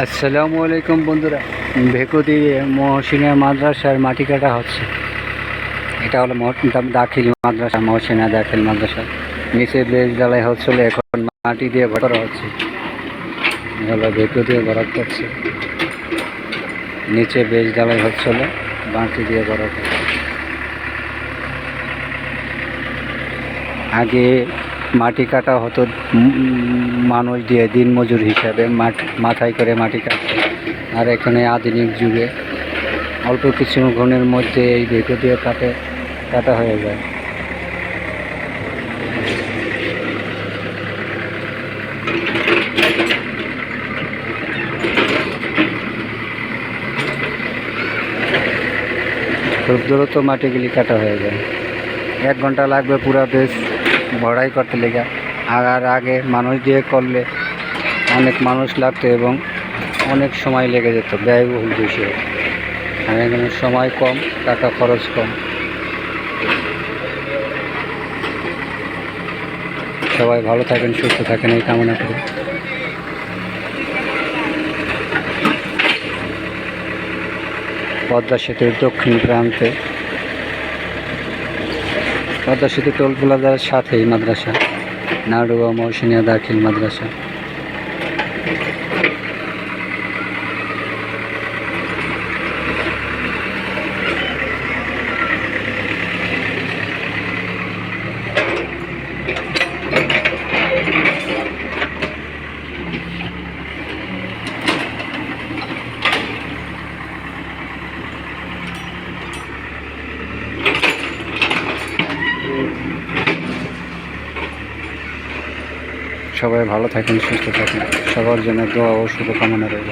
আসসালামু আলাইকুম বন্ধুরা, ভেকুদি মহসিনা মাদ্রাসার মাটি কাটা হচ্ছে। এটা হলো দাখিল মাদ্রাসা, মহসিনা দাখিল মাদ্রাসা। নিচে বেশ ঢালাই হচ্ছিল, এখন মাটি দিয়ে ভরা হচ্ছে। হলো ভেকুদি ভরাট করছে, নিচে বেশ ঢালাই হচ্ছিল, মাটি দিয়ে ভরা হচ্ছে। আগে মাটি কাটা হতো মানুষ দিয়ে, দিনমজুর হিসাবে মাথায় করে মাটি কাটতো। আর এখানে আধুনিক যুগে অল্প কিছুক্ষণের মধ্যে এই ভেকো দিয়ে কাটা হয়ে যায়। খুব দ্রুত মাটিগুলি কাটা হয়ে যায়, 1 ঘন্টা লাগবে পুরা বেশ ভরাই করতে লেগে। আর আগে মানুষ দিয়ে করলে অনেক মানুষ লাগতো এবং অনেক সময় লেগে যেত, ব্যয়বহুল বিষয়। আর এখানে সময় কম, টাকা খরচ কম। সবাই ভালো থাকেন, সুস্থ থাকেন, এই কামনা করি। পদ্মা সেতুর দক্ষিণ প্রান্তে, পদ্মা সেতু টোল প্লাজার সাথেই মাদ্রাসা, নাড়ুয়া মহসিনা দাখিল মাদ্রাসা। সবাই ভালো থাকেন, সুস্থ থাকেন, সবার জন্য দোয়া ও শুভকামনা রইল।